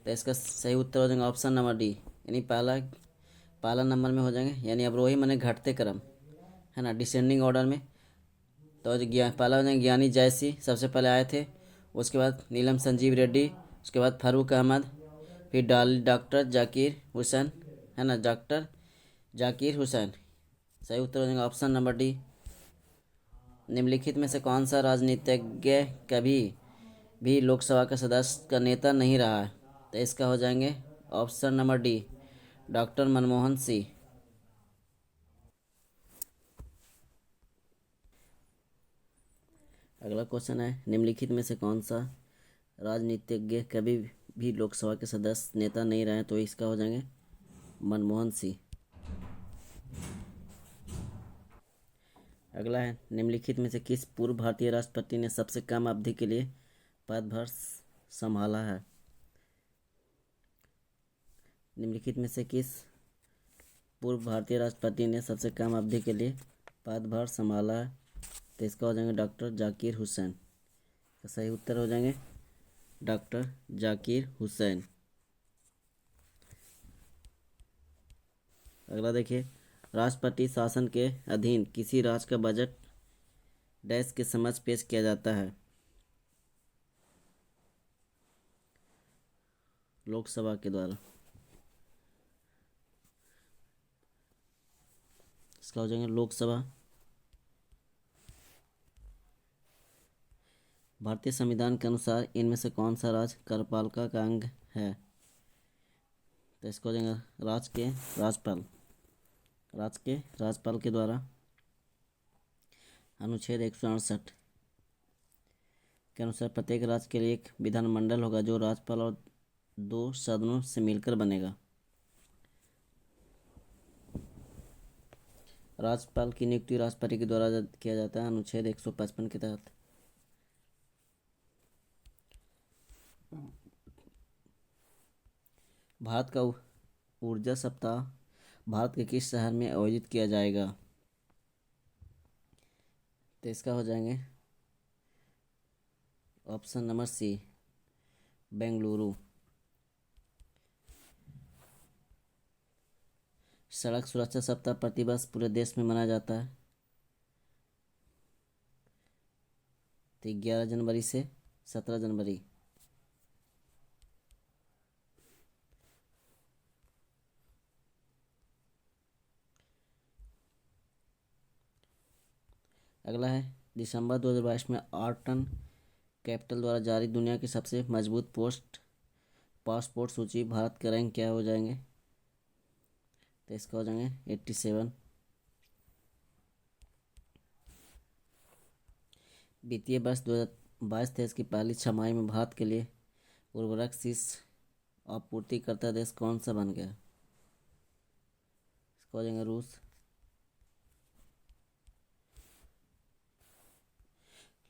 तो इसका सही उत्तर हो जाएगा ऑप्शन नंबर डी, यानी पहला नंबर में हो जाएंगे, यानी अवरोही माने घटते क्रम है ना, डिसेंडिंग ऑर्डर में। तो पहला हो जाएंगे ज्ञानी जयसी, सबसे पहले आए थे। उसके बाद नीलम संजीव रेड्डी, उसके बाद फारूक अहमद, फिर डॉक्टर जाकिर हुसैन है ना, डॉक्टर जाकिर हुसैन। सही उत्तर हो जाएगा ऑप्शन नंबर डी। निम्नलिखित में से कौन सा राजनीतिज्ञ कभी भी लोकसभा का सदस्य का नेता नहीं रहा है? तो इसका हो जाएंगे option number D, doctor Manmohan Singh. अगला क्वेश्चन है, निम्नलिखित में से कौन सा राजनीतिज्ञ कभी भी लोकसभा के सदस्य नेता नहीं रहे? तो इसका हो जाएंगे मनमोहन सिंह। अगला है, निम्नलिखित में से किस पूर्व भारतीय राष्ट्रपति ने सबसे कम अवधि के लिए पदभार संभाला है? निम्नलिखित में से किस पूर्व भारतीय राष्ट्रपति ने सबसे कम अवधि के लिए पदभार संभाला है? तो इसका हो जाएंगे डॉक्टर जाकिर हुसैन। तो सही उत्तर हो जाएंगे डॉक्टर जाकिर हुसैन। अगला देखिए, राष्ट्रपति शासन के अधीन किसी राज्य का बजट डैश के समक्ष पेश किया जाता है? लोकसभा के द्वारा। इसका हो जाएंगे लोकसभा। भारतीय संविधान के अनुसार इनमें से कौन सा राज्य कार्यपालिका का अंग है? तो इसको हो जाएंगे राज्य के राज्यपाल। राज्य के राज्यपाल के द्वारा अनुच्छेद 168 के अनुसार प्रत्येक राज्य के लिए एक विधानमंडल होगा जो राज्यपाल और 2 सदनों से मिलकर बनेगा। राज्यपाल की नियुक्ति राष्ट्रपति के द्वारा किया जाता है अनुच्छेद 155 के तहत। भारत का ऊर्जा सप्ताह भारत के किस शहर में आयोजित किया जाएगा? तो इसका हो जाएंगे ऑप्शन नंबर सी, बेंगलुरु। सड़क सुरक्षा सप्ताह प्रतिवर्ष पूरे देश में मनाया जाता है। तो 11 जनवरी से 17 जनवरी। अगला है, दिसंबर 2022 में आर्टन कैपिटल द्वारा जारी दुनिया की सबसे मजबूत पासपोर्ट सूची भारत के रैंक क्या हो जाएंगे? तो इसका हो जाएंगे 87। वित्तीय वर्ष 2022-23 की पहली छमाही में भारत के लिए उर्वरक शीर्ष आपूर्तिकर्ता देश कौन सा बन गया? इसका हो जाएंगे रूस।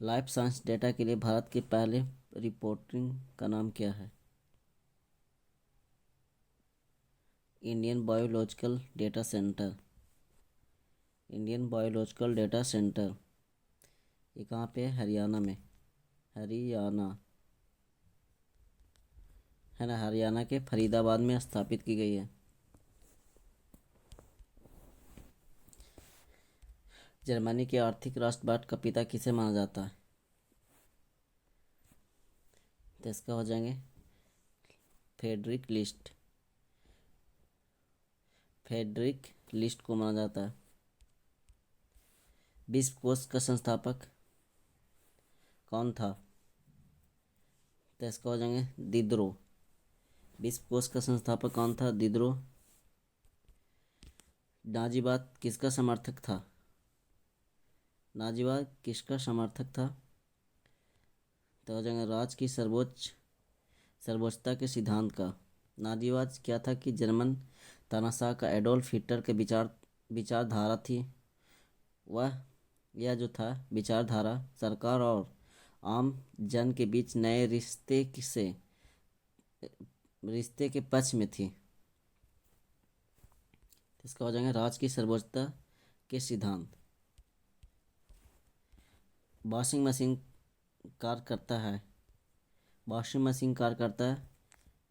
लाइफ साइंस डेटा के लिए भारत के पहले रिपोर्टिंग का नाम क्या है? Indian biological data centre. Indian biological data centre ये कहाँ पे है? हरियाणा में। हरियाणा है ना, हरियाणा के फरीदाबाद में स्थापित की गई है। जर्मनी के आर्थिक राष्ट्रवाद का पिता किसे माना जाता है? तो इसका हो जाएंगे फ्रेडरिक लिस्ट। फ्रेडरिक लिस्ट को माना जाता है। विश्व कोश का संस्थापक कौन था? तो इसका हो जाएंगे दिदरो। विश्व कोश का संस्थापक कौन था? दिदरो। नाजीवाद किसका समर्थक था? नाजीवाद किसका समर्थक था? तो हो जाएंगे राज्य की सर्वोच्चता के सिद्धांत का। नाजीवाद क्या था कि जर्मन तानाशाह का एडोल्फ हिटलर के विचारधारा थी। यह जो था विचारधारा सरकार और आम जन के बीच नए रिश्ते के पक्ष में थी। इसका हो जाएंगे राज्य की सर्वोच्चता के सिद्धांत। वॉशिंग मशीन कार्य करता है। वॉशिंग मशीन कार्य करता है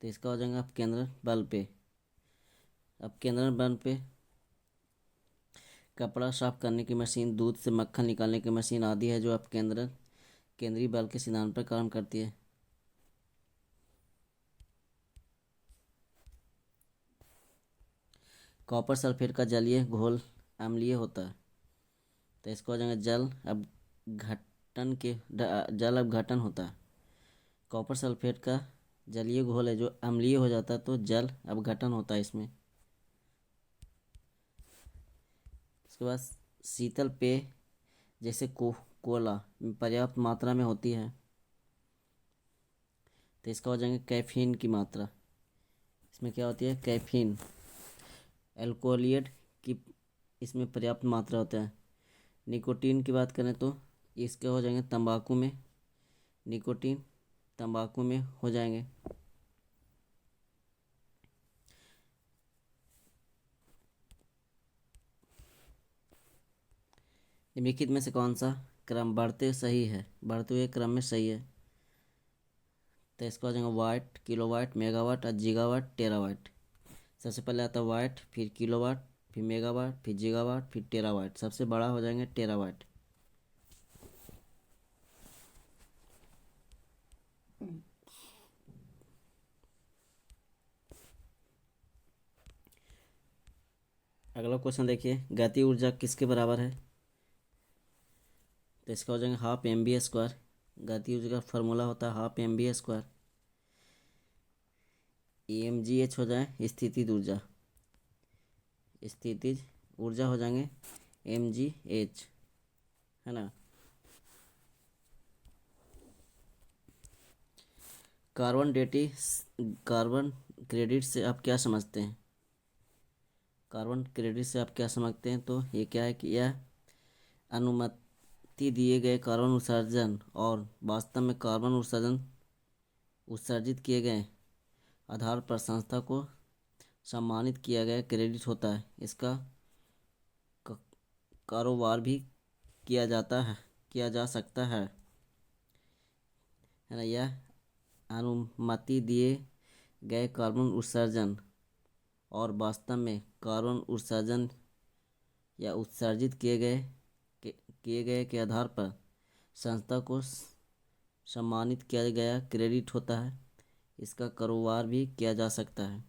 तो इसका हो जाएगा अपकेंद्रण बल पे। अपकेंद्रण बल पे कपड़ा साफ करने की मशीन, दूध से मक्खन निकालने की मशीन आदि है जो केंद्रीय बल के सिद्धांत पर काम करती है। कॉपर सल्फेट का जलीय घोल अम्लीय होता है तो इसको हो जाएगा जल घटन के जल अपघटन होता है। कॉपर सल्फेट का जलीय घोल है जो अम्लीय हो जाता है तो जल अपघटन होता है इसमें। उसके बाद शीतल पेय जैसे कोला पर्याप्त मात्रा में होती है तो इसका हो जाएंगे कैफीन की मात्रा। इसमें क्या होती है, कैफीन। एल्कोहलिएट की इसमें पर्याप्त मात्रा होता है। निकोटीन की बात करें तो इसके हो जाएंगे तंबाकू में, निकोटीन तंबाकू में हो जाएंगे। निम्नलिखित में से कौन सा क्रम बढ़ते हुए क्रम में सही है? तो इसका हो जाएगा वाट, किलोवाट, मेगावाट और जीगावाट, टेरावाट। सबसे पहले आता है वाट, फिर किलोवाट, फिर मेगावाट, फिर जीगावाट, फिर टेरावाट। सबसे बड़ा हो जाएंगे टेरावाट। अगला क्वेश्चन देखिए, गति ऊर्जा किसके बराबर है? तो इसका हो जाएगा हाफ एम बी स्क्वायर। गति ऊर्जा का फॉर्मूला होता है half m v square. E m g h हो जाए स्थितिज ऊर्जा, स्थितिज ऊर्जा हो जाएंगे एम जी एच, है ना। कार्बन क्रेडिट से आप क्या समझते हैं? कार्बन क्रेडिट से आप क्या समझते हैं? तो ये क्या है कि यह अनुमति दिए गए कार्बन उत्सर्जन और वास्तव में कार्बन उत्सर्जित किए गए आधार पर संस्था को सम्मानित किया गया क्रेडिट होता है। इसका कारोबार भी किया जा सकता है ना। यह अनुमति दिए गए कार्बन उत्सर्जन और वास्तव में कार्बन उत्सर्जन या उत्सर्जित किए गए के आधार पर संस्था को सम्मानित किया गया क्रेडिट होता है। इसका कारोबार भी किया जा सकता है।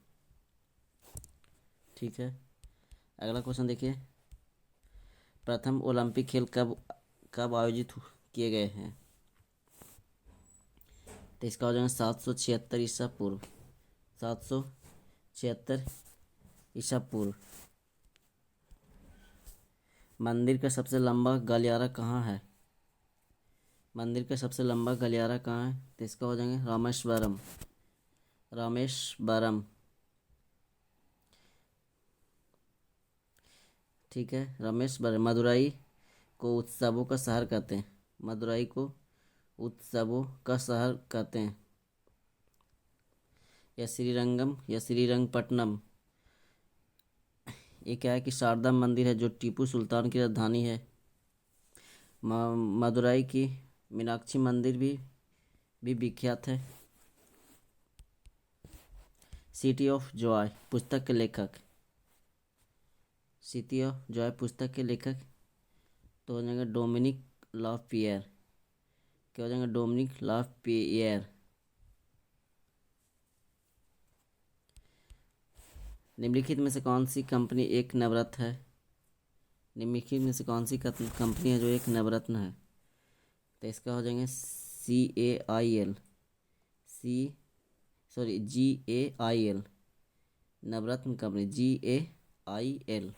ठीक है, अगला क्वेश्चन देखिए, प्रथम ओलंपिक खेल कब कब आयोजित किए गए हैं? तो इसका हो जाएगा 776 ईसा पूर्व, 776 ईसा पूर्व। मंदिर का सबसे लंबा गलियारा कहाँ है? मंदिर का सबसे लंबा गलियारा कहाँ है? तो इसका हो जाएंगे रामेश्वरम, रामेश्वरम। ठीक है, रामेश्वरम। मदुराई को उत्सवों का शहर कहते हैं, मदुराई को उत्सवों का शहर कहते हैं। या श्रीरंगम या श्रीरंगपट्टनम, ये क्या है कि शारदा मंदिर है जो टीपू सुल्तान की राजधानी है। मदुराई की मीनाक्षी मंदिर भी विख्यात है। सिटी ऑफ जॉय पुस्तक के लेखक, सिटी ऑफ जॉय पुस्तक के लेखक तो हो जाएंगे डोमिनिक लापियर। क्या हो जाएंगे? डोमिनिक लापियर। निम्नलिखित में से कौन सी कंपनी एक नवरत्न है? निम्नलिखित में से कौन सी कंपनी है जो एक नवरत्न है? तो इसका हो जाएंगे CAIL, GAIL, नवरत्न कंपनी GAIL।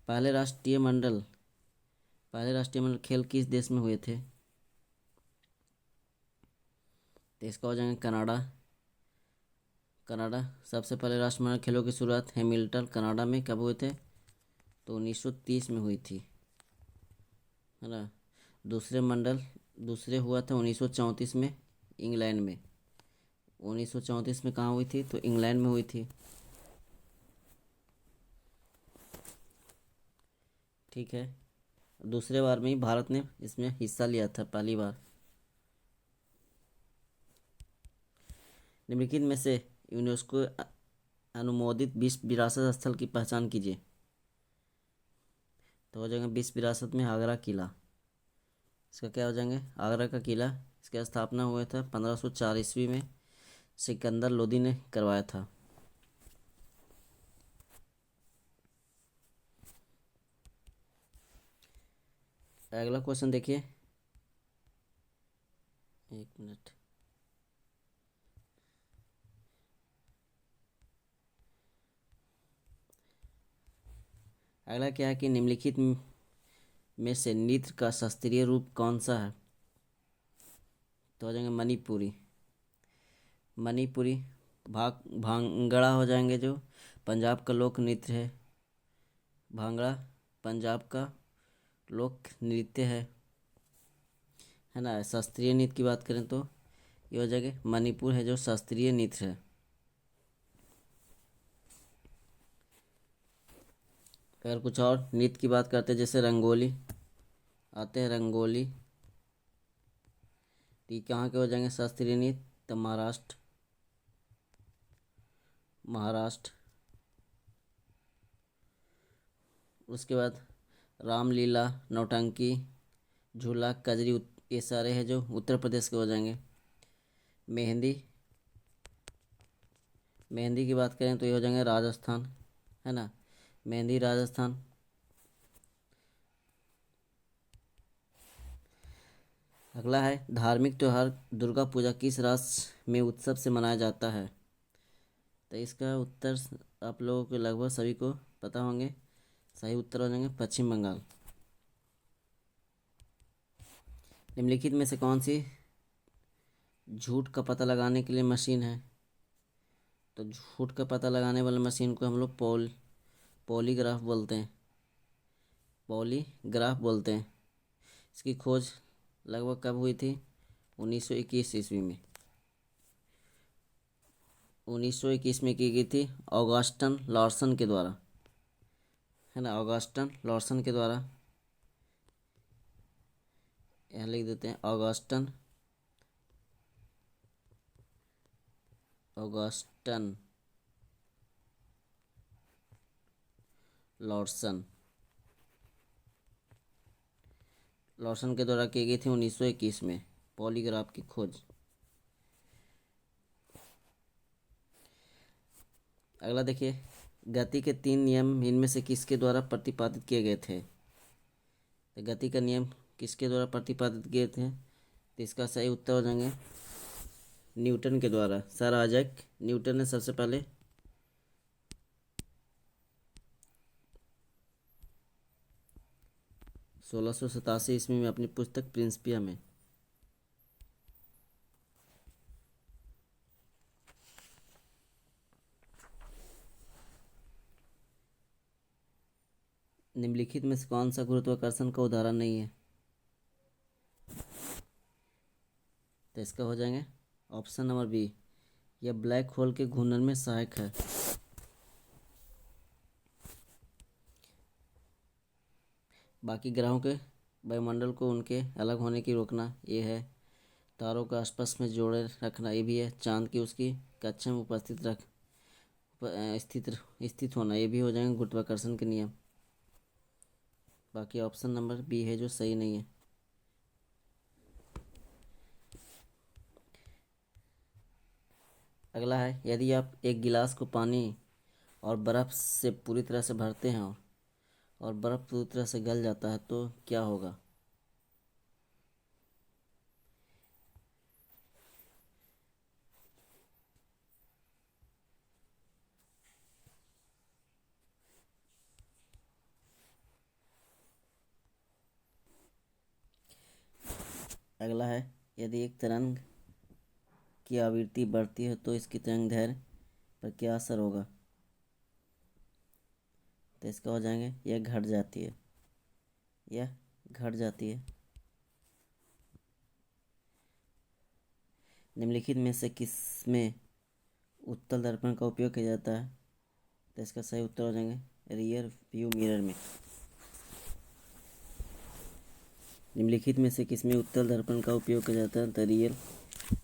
पहले राष्ट्रीय मंडल खेल किस देश में हुए थे? तो इसका हो जाएंगे कनाडा। सबसे पहले राष्ट्रमंडल खेलों की शुरुआत हैमिल्टन कनाडा में कब हुए थे? तो 1930 में हुई थी, है ना। दूसरे हुआ था 1934 में इंग्लैंड में। 1934 में कहाँ हुई थी? तो इंग्लैंड में हुई थी। ठीक है, दूसरे बार में ही भारत ने इसमें हिस्सा लिया था पहली बार। निम्नलिखित में से यूनेस्को अनुमोदित विश्व विरासत स्थल की पहचान कीजिए। तो हो जाएगा विश्व विरासत में आगरा किला। इसका क्या हो जाएंगे? आगरा का किला। इसकी स्थापना हुआ था 1504 ईस्वी में, सिकंदर लोदी ने करवाया था। अगला क्वेश्चन देखिए, एक मिनट। अगला क्या है कि निम्नलिखित में से नृत्य का शास्त्रीय रूप कौन सा है? तो हो जाएंगे मणिपुरी। मणिपुरी भांगड़ा हो जाएंगे, जो पंजाब का लोक नृत्य है। भांगड़ा पंजाब का लोक नृत्य है ना। शास्त्रीय नृत्य की बात करें तो ये हो जाएगा मणिपुर है जो शास्त्रीय नृत्य है। अगर कुछ और नृत्य की बात करते हैं, जैसे रंगोली आते हैं, रंगोली तो कहाँ के हो जाएंगे शास्त्रीय नृत्य? तो महाराष्ट्र। उसके बाद रामलीला, नौटंकी, झूला, कजरी, ये सारे हैं जो उत्तर प्रदेश के हो जाएंगे। मेहंदी की बात करें तो ये हो जाएंगे राजस्थान, है ना। मेहंदी राजस्थान। अगला है धार्मिक त्यौहार दुर्गा पूजा किस राज्य में उत्सव से मनाया जाता है? तो इसका उत्तर आप लोगों के लगभग सभी को पता होंगे। सही उत्तर हो जाएंगे पश्चिम बंगाल। निम्नलिखित में से कौन सी झूठ का पता लगाने के लिए मशीन है? तो झूठ का पता लगाने वाले मशीन को हम लोग पॉलीग्राफ बोलते हैं। पॉलीग्राफ बोलते हैं। इसकी खोज लगभग कब हुई थी? 1921 ईस्वी में। 1921 में की गई थी ऑगस्टन लॉर्सन के द्वारा, है ना। ऑगस्टन लॉर्सन के द्वारा, यहाँ लिख देते हैं ऑगस्टन लॉर्सन के द्वारा की गई थी 1921 में पॉलीग्राफ की खोज। अगला देखिए, गति के 3 नियम इनमें से किसके द्वारा प्रतिपादित किए गए थे? तो गति का नियम किसके द्वारा प्रतिपादित किए थे? तो इसका सही उत्तर हो जाएंगे न्यूटन के द्वारा। सर आइजैक न्यूटन ने सबसे पहले 1687 ईस्वी में अपनी पुस्तक प्रिंसिपिया में निम्नलिखित में से कौन सा गुरुत्वाकर्षण का उदाहरण नहीं है? तो इसका हो जाएंगे ऑप्शन नंबर बी, यह ब्लैक होल के घूर्णन में सहायक है। बाकी ग्रहों के वायुमंडल को उनके अलग होने की रोकना ये है। तारों का आपस में जोड़े रखना ये भी है। चांद की उसकी कक्षा में स्थित होना ये भी हो जाएंगे गुरुत्वाकर्षण के नियम। बाकी ऑप्शन नंबर बी है जो सही नहीं है। अगला है, यदि आप एक गिलास को पानी और बर्फ़ से पूरी तरह से भरते हैं और बर्फ़ पूरी तरह से गल जाता है तो क्या होगा? अगला है, यदि एक तरंग की आवृत्ति बढ़ती है तो इसकी तरंगदैर्घ्य पर क्या असर होगा? तो इसका हो जाएंगे यह घट जाती है। निम्नलिखित में से किस में उत्तल दर्पण का उपयोग किया जाता है? तो इसका सही उत्तर हो जाएंगे रियर व्यू मिरर में। निम्नलिखित में से किस में उत्तल दर्पण का उपयोग किया जाता है? तो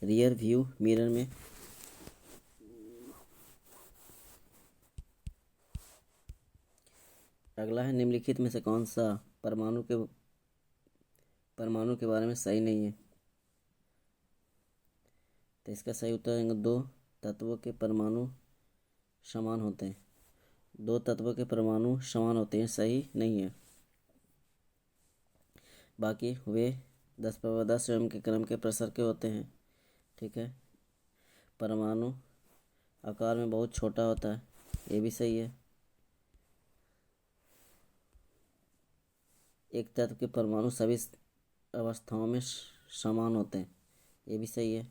रियर व्यू मिरर में। अगला है, निम्नलिखित में से कौन सा परमाणु के बारे में सही नहीं है? तो इसका सही उत्तर है दो तत्वों के परमाणु समान होते हैं। सही नहीं है। बाकी वे 10^10 स्वयं के क्रम के प्रसर के होते हैं। ठीक है। परमाणु आकार में बहुत छोटा होता है, ये भी सही है। एक तत्व के परमाणु सभी अवस्थाओं में समान होते हैं, ये भी सही है।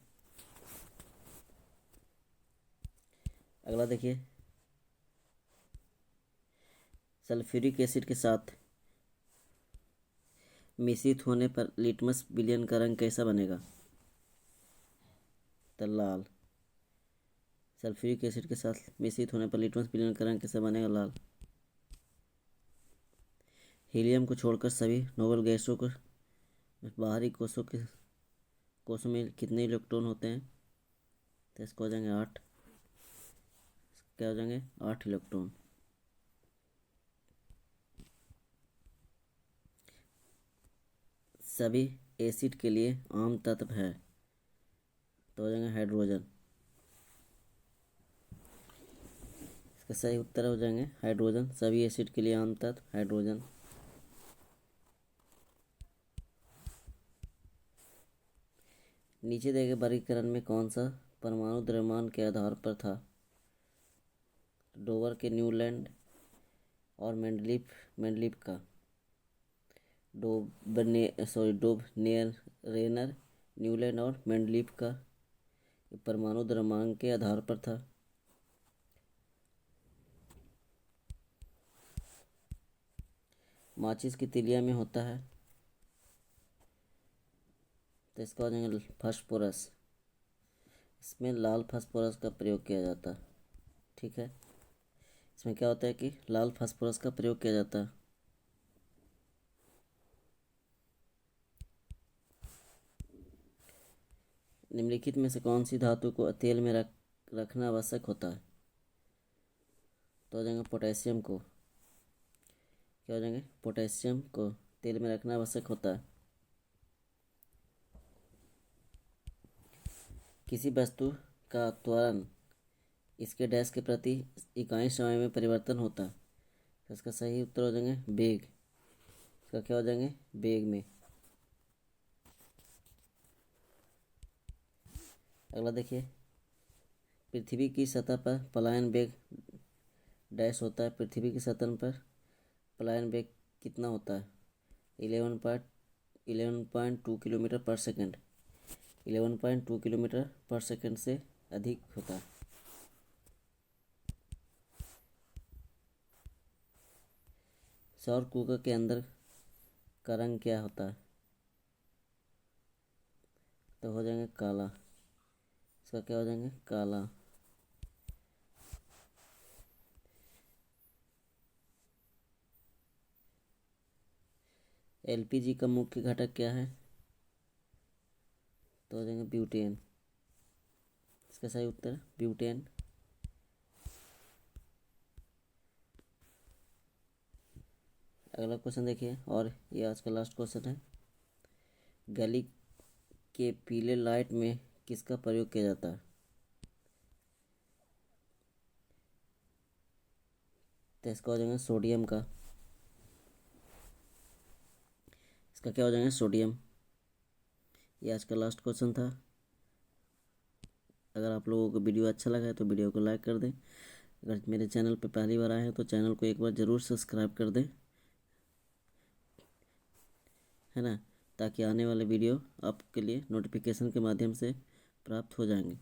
अगला देखिए, सल्फ्यूरिक एसिड के साथ मिश्रित होने पर लिटमस विलयन का रंग कैसा बनेगा? तो लाल। सल्फ्यूरिक एसिड के साथ मिश्रित होने पर लिटमस विलयन का रंग कैसा बनेगा? लाल। हीलियम को छोड़कर सभी नोबल गैसों को बाहरी कोषों में कितने इलेक्ट्रॉन होते हैं? तो इसको हो जाएंगे 8। क्या हो जाएंगे? 8 इलेक्ट्रॉन। सभी एसिड के लिए आम तत्व है, तो हो जाएंगे हाइड्रोजन। इसका सही उत्तर हो जाएंगे हाइड्रोजन। सभी एसिड के लिए आम तत्व हाइड्रोजन। नीचे दिए गए वर्गीकरण में कौन सा परमाणु द्रव्यमान के आधार पर था? डोवर के न्यूलैंड और मेंडलीफ का। रेनर, न्यूलैंड और मेंडलीफ का परमाणु द्रव्यमान के आधार पर था। माचिस की तिलिया में होता है, तो इसका हो जाएगा फास्फोरस। इसमें लाल फास्फोरस का प्रयोग किया जाता है। ठीक है। इसमें क्या होता है कि लाल फास्फोरस का प्रयोग किया जाता है। निम्नलिखित में से कौन सी धातु को तेल में रखना आवश्यक होता है? तो हो जाएंगे पोटेशियम को। क्या हो जाएंगे? पोटेशियम को तेल में रखना आवश्यक होता है। किसी वस्तु का त्वरण इसके डैश के प्रति इकाई समय में परिवर्तन होता है, तो इसका सही उत्तर हो जाएंगे वेग। इसका क्या हो जाएंगे? वेग में। अगला देखिए, पृथ्वी की सतह पर पलायन वेग डैश होता है। पृथ्वी की सतह पर पलायन वेग कितना होता है? 11.2 किलोमीटर पर सेकेंड। 11.2 किलोमीटर पर सेकेंड से अधिक होता है। सौर कुकर के अंदर का रंग क्या होता है? तो हो जाएंगे काला। इसका क्या हो जाएंगे? काला। एलपीजी का मुख्य घटक क्या है? तो हो जाएंगे ब्यूटेन। इसका सही उत्तर ब्यूटेन। अगला क्वेश्चन देखिए, और ये आज का लास्ट क्वेश्चन है। गैली के पीले लाइट में किसका प्रयोग किया जाता है? तो इसका हो जाएगा सोडियम का। इसका क्या हो जाएगा? सोडियम। ये आज का लास्ट क्वेश्चन था। अगर आप लोगों को वीडियो अच्छा लगा है तो वीडियो को लाइक कर दें। अगर मेरे चैनल पर पहली बार आए हैं तो चैनल को एक बार ज़रूर सब्सक्राइब कर दें, है ना, ताकि आने वाले वीडियो आपके लिए नोटिफिकेशन के माध्यम से प्राप्त हो जाएंगे।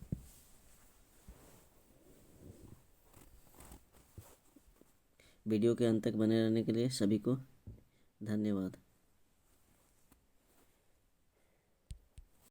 वीडियो के अंत तक बने रहने के लिए सभी को धन्यवाद।